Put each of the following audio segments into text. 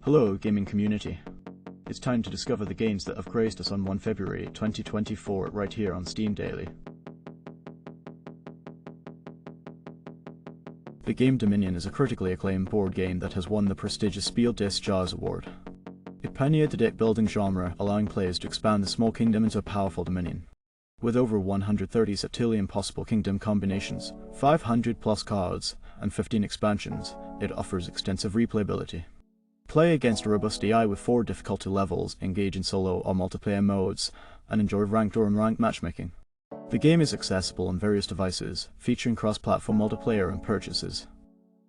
Hello, gaming community. It's time to discover the games that have graced us on 1 February 2024 right here on Steam Daily. The game Dominion is a critically acclaimed board game that has won the prestigious Spiel des Jahres award. It pioneered the deck-building genre, allowing players to expand the small kingdom into a powerful dominion. With over 130 septillion possible kingdom combinations, 500 plus cards, and 15 expansions, it offers extensive replayability. Play against a robust AI with 4 difficulty levels, engage in solo or multiplayer modes, and enjoy ranked or unranked matchmaking. The game is accessible on various devices, featuring cross-platform multiplayer and purchases.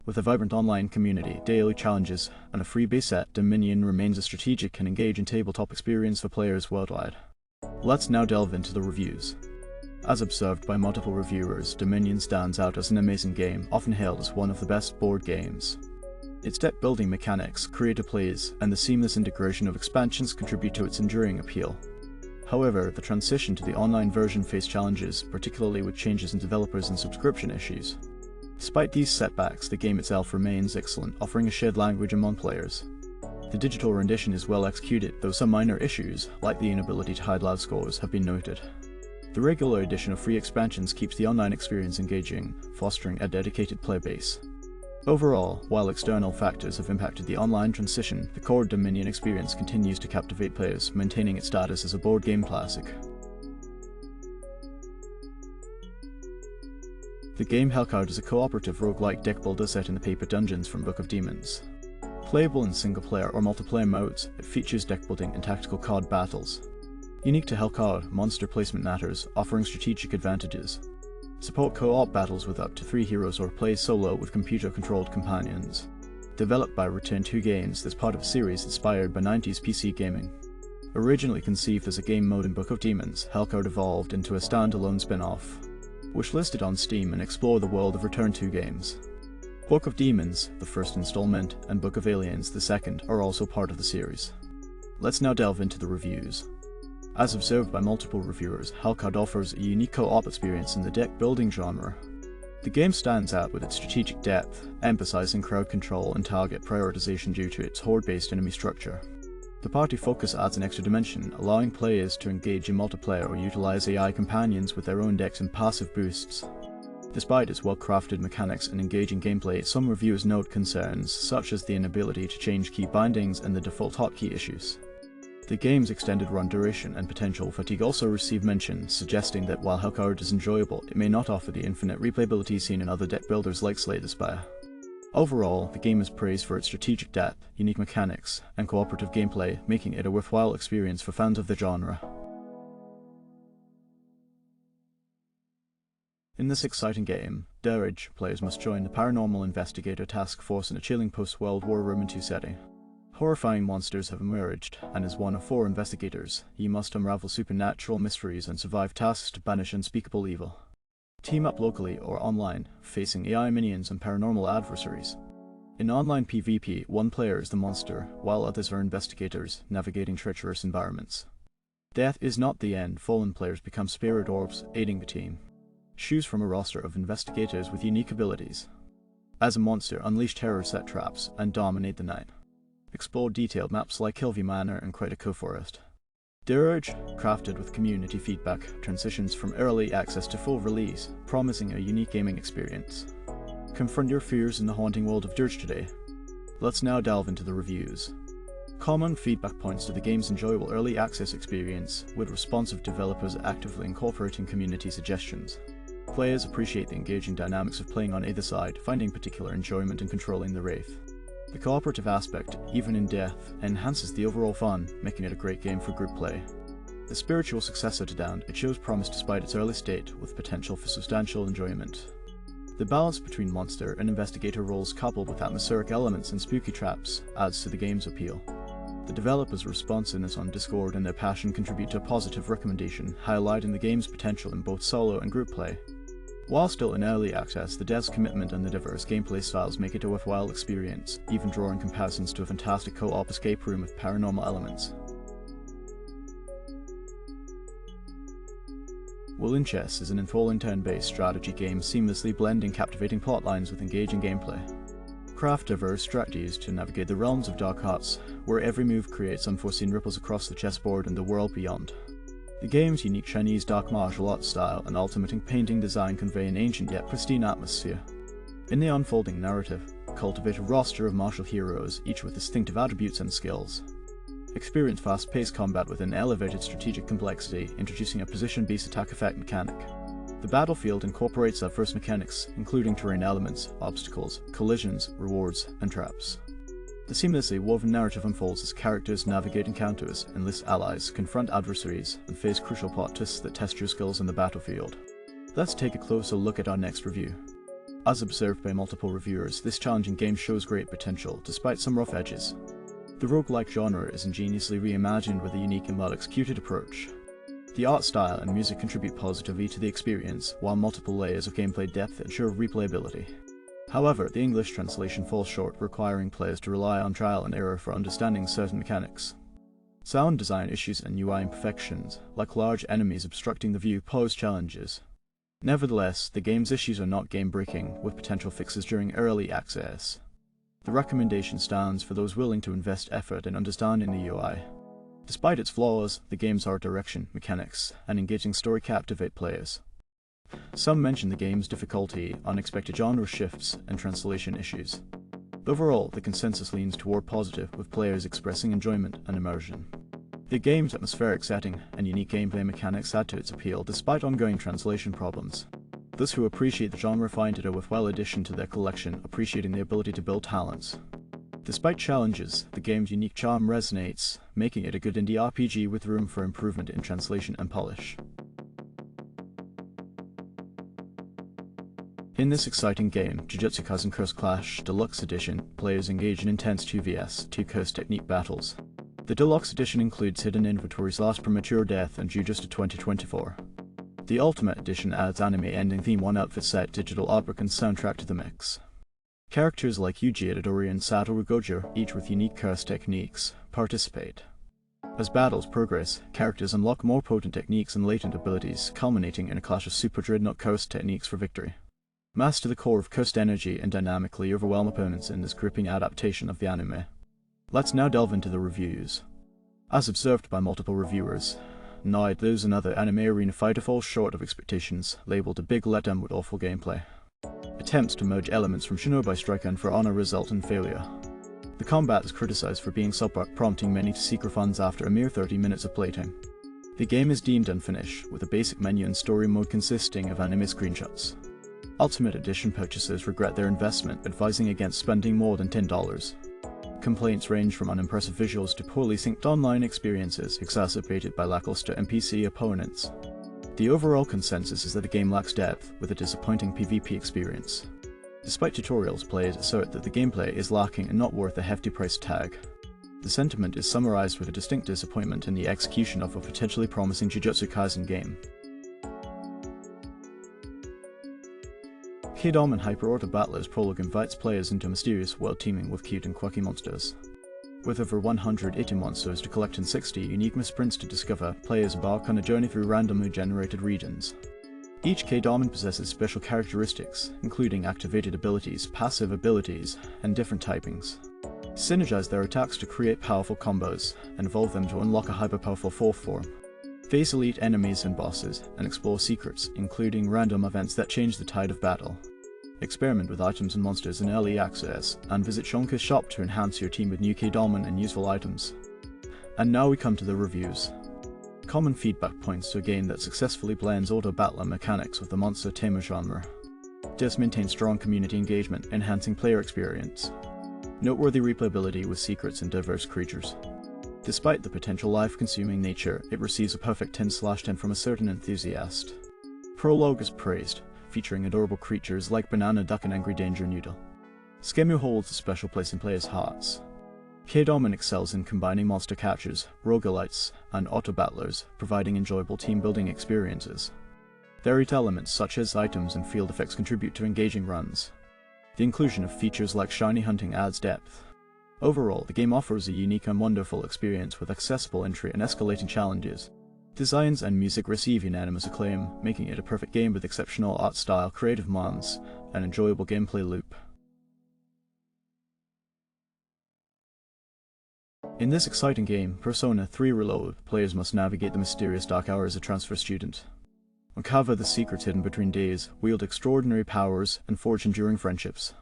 With a vibrant online community, daily challenges, and a free base set, Dominion remains a strategic and engaging tabletop experience for players worldwide. Let's now delve into the reviews. As observed by multiple reviewers, Dominion stands out as an amazing game, often hailed as one of the best board games. Its deck-building mechanics, creative plays, and the seamless integration of expansions contribute to its enduring appeal. However, the transition to the online version faced challenges, particularly with changes in developers and subscription issues. Despite these setbacks, the game itself remains excellent, offering a shared language among players. The digital rendition is well executed, though some minor issues, like the inability to hide live scores, have been noted. The regular addition of free expansions keeps the online experience engaging, fostering a dedicated player base. Overall, while external factors have impacted the online transition, the core Dominion experience continues to captivate players, maintaining its status as a board game classic. The game HELLCARD is a cooperative roguelike deck builder set in the paper dungeons from Book of Demons. Playable in single-player or multiplayer modes, it features deck building and tactical card battles. Unique to HELLCARD, monster placement matters, offering strategic advantages. Support co-op battles with up to 3 heroes or play solo with computer-controlled companions. Developed by Return 2 Games, this part of a series inspired by 90s PC gaming. Originally conceived as a game mode in Book of Demons, HELLCARD evolved into a standalone spin-off, which listed on Steam and explored the world of Return 2 Games. Book of Demons, the first installment, and Book of Aliens, the second, are also part of the series. Let's now delve into the reviews. As observed by multiple reviewers, HELLCARD offers a unique co-op experience in the deck-building genre. The game stands out with its strategic depth, emphasizing crowd control and target prioritization due to its horde-based enemy structure. The party focus adds an extra dimension, allowing players to engage in multiplayer or utilize AI companions with their own decks and passive boosts. Despite its well-crafted mechanics and engaging gameplay, some reviewers note concerns, such as the inability to change key bindings and the default hotkey issues. The game's extended run duration and potential fatigue also receive mention, suggesting that while HELLCARD is enjoyable, it may not offer the infinite replayability seen in other deck builders like Slay the Spire. Overall, the game is praised for its strategic depth, unique mechanics, and cooperative gameplay, making it a worthwhile experience for fans of the genre. In this exciting game, Dirge, players must join the paranormal investigator task force in a chilling post-World War II setting. Horrifying monsters have emerged, and as one of 4 investigators, he must unravel supernatural mysteries and survive tasks to banish unspeakable evil. Team up locally or online, facing AI minions and paranormal adversaries. In online PvP, one player is the monster, while others are investigators, navigating treacherous environments. Death is not the end, fallen players become spirit orbs, aiding the team. Choose from a roster of investigators with unique abilities. As a monster, unleash terror set traps, and dominate the night. Explore detailed maps like Hillview Manor and Critico Forest. Dirge, crafted with community feedback, transitions from early access to full release, promising a unique gaming experience. Confront your fears in the haunting world of Dirge today. Let's now delve into the reviews. Common feedback points to the game's enjoyable early access experience, with responsive developers actively incorporating community suggestions. Players appreciate the engaging dynamics of playing on either side, finding particular enjoyment in controlling the Wraith. The cooperative aspect, even in death, enhances the overall fun, making it a great game for group play. The spiritual successor to Down, it shows promise despite its early state, with potential for substantial enjoyment. The balance between monster and investigator roles coupled with atmospheric elements and spooky traps adds to the game's appeal. The developers' responsiveness on Discord and their passion contribute to a positive recommendation, highlighting the game's potential in both solo and group play. While still in early access, the devs' commitment and the diverse gameplay styles make it a worthwhile experience, even drawing comparisons to a fantastic co-op escape room with paranormal elements. Wulin Chess is an enthralling turn-based strategy game seamlessly blending captivating plotlines with engaging gameplay. craft diverse strategies to navigate the realms of dark arts, where every move creates unforeseen ripples across the chessboard and the world beyond. The game's unique Chinese dark martial arts style and ultimating painting design convey an ancient yet pristine atmosphere. In the unfolding narrative, cultivate a roster of martial heroes, each with distinctive attributes and skills. Experience fast-paced combat with an elevated strategic complexity, introducing a position-based attack effect mechanic. The battlefield incorporates diverse mechanics, including terrain elements, obstacles, collisions, rewards, and traps. The seamlessly woven narrative unfolds as characters navigate encounters, enlist allies, confront adversaries, and face crucial plot twists that test your skills in the battlefield. Let's take a closer look at our next review. As observed by multiple reviewers, this challenging game shows great potential, despite some rough edges. The roguelike genre is ingeniously reimagined with a unique and well-executed approach. The art style and music contribute positively to the experience, while multiple layers of gameplay depth ensure replayability. However, the English translation falls short, requiring players to rely on trial and error for understanding certain mechanics. Sound design issues and UI imperfections, like large enemies obstructing the view, pose challenges. Nevertheless, the game's issues are not game-breaking, with potential fixes during early access. The recommendation stands for those willing to invest effort in understanding the UI. Despite its flaws, the game's art direction, mechanics, and engaging story captivate players. Some mention the game's difficulty, unexpected genre shifts, and translation issues. Overall, the consensus leans toward positive, with players expressing enjoyment and immersion. The game's atmospheric setting and unique gameplay mechanics add to its appeal despite ongoing translation problems. Those who appreciate the genre find it a worthwhile addition to their collection, appreciating the ability to build talents. Despite challenges, the game's unique charm resonates, making it a good indie RPG with room for improvement in translation and polish. In this exciting game, Jujutsu Kaisen Curse Clash Deluxe Edition, players engage in intense 2vs2 curse technique battles. The Deluxe Edition includes Hidden Inventory's Last Premature Death and Jujutsu 2024. The Ultimate Edition adds anime ending theme 1 outfit set, digital artwork and soundtrack to the mix. Characters like Yuji Itadori and Satoru Gojo, each with unique curse techniques, participate. As battles progress, characters unlock more potent techniques and latent abilities, culminating in a clash of Super Dreadnought curse techniques for victory. Master the core of cursed energy and dynamically overwhelm opponents in this gripping adaptation of the anime. Let's now delve into the reviews. As observed by multiple reviewers, Night Lives Another Anime Arena Fighter falls short of expectations, labeled a big letdown with awful gameplay. Attempts to merge elements from Shinobi Striker and For Honor result in failure. The combat is criticized for being subpar, prompting many to seek refunds after a mere 30 minutes of playtime. The game is deemed unfinished, with a basic menu and story mode consisting of anime screenshots. Ultimate Edition purchasers regret their investment, advising against spending more than $10. Complaints range from unimpressive visuals to poorly synced online experiences, exacerbated by lackluster NPC opponents. The overall consensus is that the game lacks depth, with a disappointing PvP experience. Despite tutorials, players assert that the gameplay is lacking and not worth a hefty price tag. The sentiment is summarized with a distinct disappointment in the execution of a potentially promising Jujutsu Kaisen game. Kādomon Hyper-Order Battler's Prologue invites players into a mysterious world teeming with cute and quirky monsters. With over 180 monsters to collect and 60 unique misprints to discover, players embark on a journey through randomly generated regions. Each Kādomon possesses special characteristics, including activated abilities, passive abilities, and different typings. Synergize their attacks to create powerful combos, and evolve them to unlock a hyper-powerful fourth form. Face elite enemies and bosses, and explore secrets, including random events that change the tide of battle. Experiment with items and monsters in early access, and visit Shonka's shop to enhance your team with new Kādomon and useful items. And now we come to the reviews. Common feedback points to a game that successfully blends auto-battler mechanics with the monster tamer genre. Does maintain strong community engagement, enhancing player experience. Noteworthy replayability with secrets and diverse creatures. Despite the potential life-consuming nature, it receives a perfect 10/10 from a certain enthusiast. Prologue is praised, featuring adorable creatures like Banana Duck and Angry Danger Noodle. Skemu holds a special place in players' hearts. Kādomon excels in combining monster captures, roguelites, and auto-battlers, providing enjoyable team-building experiences. Varied elements such as items and field effects contribute to engaging runs. The inclusion of features like shiny hunting adds depth. Overall, the game offers a unique and wonderful experience with accessible entry and escalating challenges. Designs and music receive unanimous acclaim, making it a perfect game with exceptional art style, creative minds, and enjoyable gameplay loop. In this exciting game, Persona 3 Reload, players must navigate the mysterious dark hours as a transfer student. Uncover the secrets hidden between days, wield extraordinary powers, and forge enduring friendships.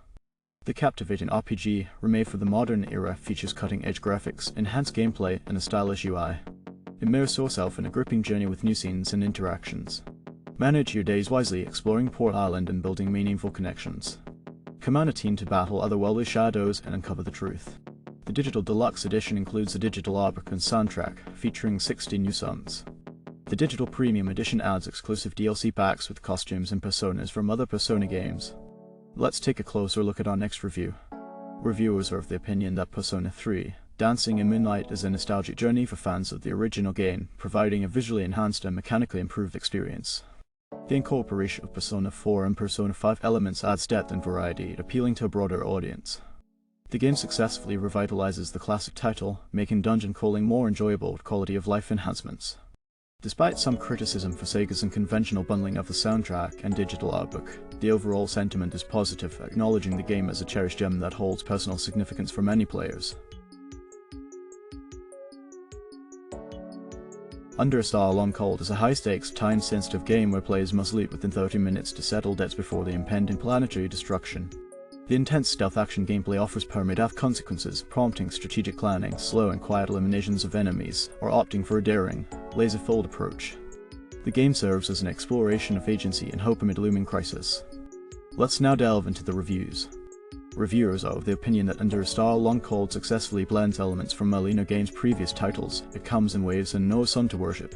The captivating RPG, remade for the modern era, features cutting-edge graphics, enhanced gameplay, and a stylish UI. Immerse yourself in a gripping journey with new scenes and interactions. Manage your days wisely, exploring Port Island and building meaningful connections. Command a team to battle otherworldly shadows and uncover the truth. The Digital Deluxe Edition includes a digital artbook and soundtrack, featuring 60 new songs. The Digital Premium Edition adds exclusive DLC packs with costumes and personas from other Persona games. Let's take a closer look at our next review. Reviewers are of the opinion that Persona 3, Dancing in Moonlight is a nostalgic journey for fans of the original game, providing a visually enhanced and mechanically improved experience. The incorporation of Persona 4 and Persona 5 elements adds depth and variety, appealing to a broader audience. The game successfully revitalizes the classic title, making dungeon crawling more enjoyable with quality-of-life enhancements. Despite some criticism for Sega's unconventional bundling of the soundtrack and digital artbook, the overall sentiment is positive, acknowledging the game as a cherished gem that holds personal significance for many players. Under a Star Long Cold is a high-stakes, time-sensitive game where players must loot within 30 minutes to settle debts before the impending planetary destruction. The intense stealth action gameplay offers permadeath consequences, prompting strategic planning, slow and quiet eliminations of enemies, or opting for a daring, laser-filled approach. The game serves as an exploration of agency and hope amid looming crisis. Let's now delve into the reviews. Reviewers are of the opinion that Under a Star Long Cold successfully blends elements from Molino Games' previous titles. It comes in waves and no sun to worship.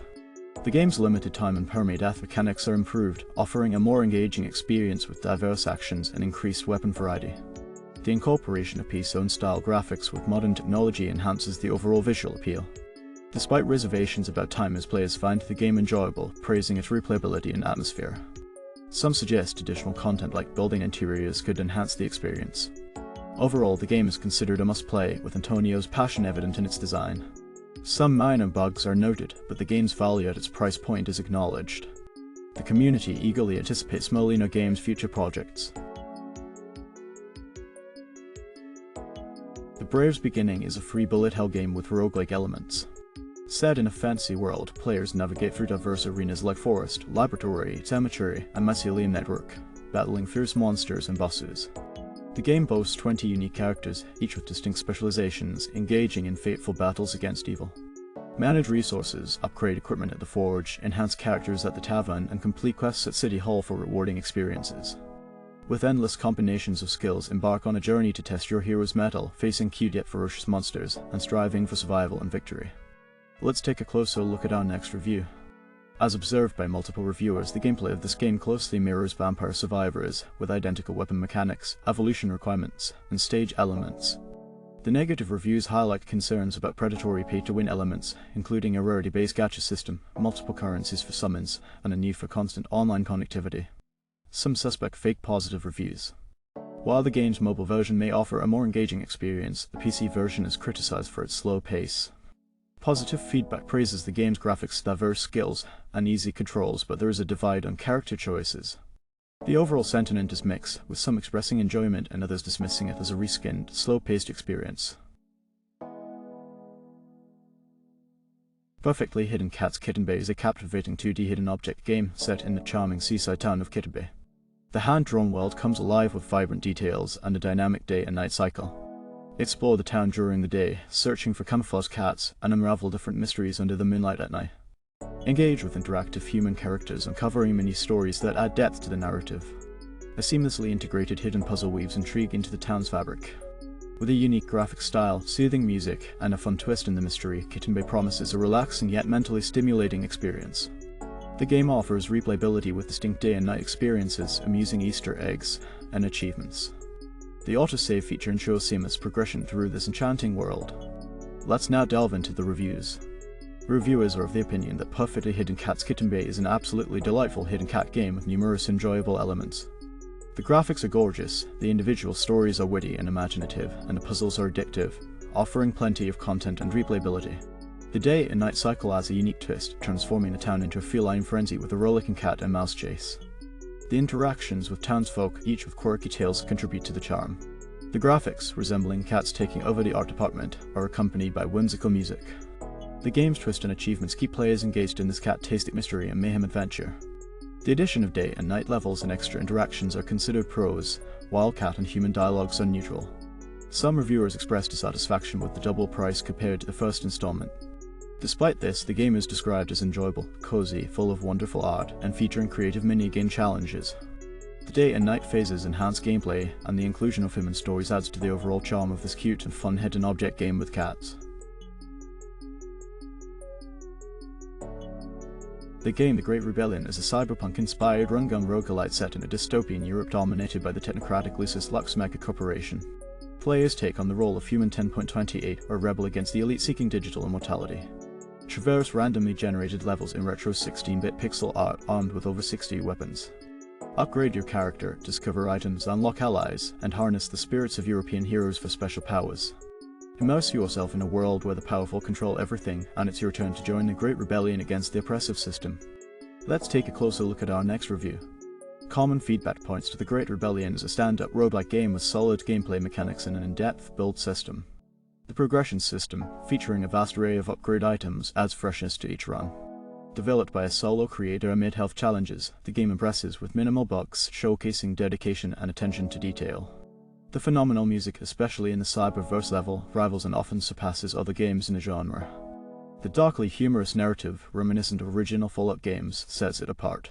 The game's limited time and permadeath mechanics are improved, offering a more engaging experience with diverse actions and increased weapon variety. The incorporation of PC-style graphics with modern technology enhances the overall visual appeal. Despite reservations about time as players find the game enjoyable, praising its replayability and atmosphere. Some suggest additional content like building interiors could enhance the experience. Overall, the game is considered a must-play, with Antonio's passion evident in its design. Some minor bugs are noted, but the game's value at its price point is acknowledged. The community eagerly anticipates Molino Games' future projects. The Brave's Beginning is a free bullet hell game with roguelike elements. Set in a fantasy world, players navigate through diverse arenas like forest, laboratory, cemetery, and mycelium network, battling fierce monsters and bosses. The game boasts 20 unique characters, each with distinct specializations, engaging in fateful battles against evil. Manage resources, upgrade equipment at the forge, enhance characters at the tavern, and complete quests at City Hall for rewarding experiences. With endless combinations of skills, embark on a journey to test your hero's mettle, facing cute yet ferocious monsters, and striving for survival and victory. Let's take a closer look at our next review. As observed by multiple reviewers, the gameplay of this game closely mirrors Vampire Survivors, with identical weapon mechanics, evolution requirements, and stage elements. The negative reviews highlight concerns about predatory pay-to-win elements, including a rarity-based gacha system, multiple currencies for summons, and a need for constant online connectivity. Some suspect fake positive reviews. While the game's mobile version may offer a more engaging experience, the PC version is criticized for its slow pace. Positive feedback praises the game's graphics, diverse skills, and easy controls, but there is a divide on character choices. The overall sentiment is mixed, with some expressing enjoyment and others dismissing it as a reskinned, slow-paced experience. Purrfectly Hidden Cat's Kittenbay is a captivating 2D hidden object game set in the charming seaside town of Kittenbay. The hand-drawn world comes alive with vibrant details and a dynamic day and night cycle. Explore the town during the day, searching for camouflaged cats, and unravel different mysteries under the moonlight at night. Engage with interactive human characters, uncovering mini stories that add depth to the narrative. A seamlessly integrated hidden puzzle weaves intrigue into the town's fabric. With a unique graphic style, soothing music, and a fun twist in the mystery, Kittenbay promises a relaxing yet mentally stimulating experience. The game offers replayability with distinct day and night experiences, amusing Easter eggs, and achievements. The autosave feature ensures seamless progression through this enchanting world. Let's now delve into the reviews. Reviewers are of the opinion that Purrfectly Hidden Cat's Kittenbay is an absolutely delightful hidden cat game with numerous enjoyable elements. The graphics are gorgeous, the individual stories are witty and imaginative, and the puzzles are addictive, offering plenty of content and replayability. The day and night cycle adds a unique twist, transforming the town into a feline frenzy with a rollicking cat and mouse chase. The interactions with townsfolk, each with quirky tales, contribute to the charm. The graphics, resembling cats taking over the art department, are accompanied by whimsical music. The game's twist and achievements keep players engaged in this cat-tastic mystery and mayhem adventure. The addition of day and night levels and extra interactions are considered pros, while cat and human dialogues are neutral. Some reviewers expressed dissatisfaction with the double price compared to the first installment. Despite this, the game is described as enjoyable, cozy, full of wonderful art, and featuring creative mini-game challenges. The day and night phases enhance gameplay, and the inclusion of human stories adds to the overall charm of this cute and fun hidden object game with cats. The game The Great Rebellion is a cyberpunk-inspired run-gun roguelite set in a dystopian Europe dominated by the technocratic Lucis Lux Mega Corporation. Players take on the role of Human 10.28, or rebel against the elite seeking digital immortality. Traverse randomly generated levels in retro 16-bit pixel art armed with over 60 weapons. Upgrade your character, discover items, unlock allies, and harness the spirits of European heroes for special powers. Immerse yourself in a world where the powerful control everything, and it's your turn to join the Great Rebellion against the oppressive system. Let's take a closer look at our next review. Common feedback points to The Great Rebellion as a stand-up roguelike game with solid gameplay mechanics and an in-depth build system. The progression system, featuring a vast array of upgrade items, adds freshness to each run. Developed by a solo creator amid health challenges, the game impresses with minimal bugs, showcasing dedication and attention to detail. The phenomenal music, especially in the Cyberverse level, rivals and often surpasses other games in the genre. The darkly humorous narrative, reminiscent of original Fallout games, sets it apart.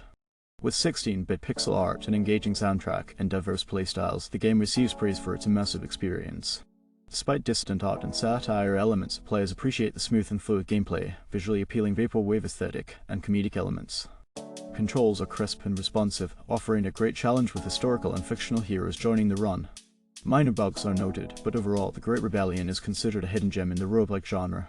With 16-bit pixel art, an engaging soundtrack, and diverse playstyles, the game receives praise for its immersive experience. Despite distant art and satire elements, players appreciate the smooth and fluid gameplay, visually appealing vaporwave aesthetic, and comedic elements. Controls are crisp and responsive, offering a great challenge with historical and fictional heroes joining the run. Minor bugs are noted, but overall, The Great Rebellion is considered a hidden gem in the roguelike genre.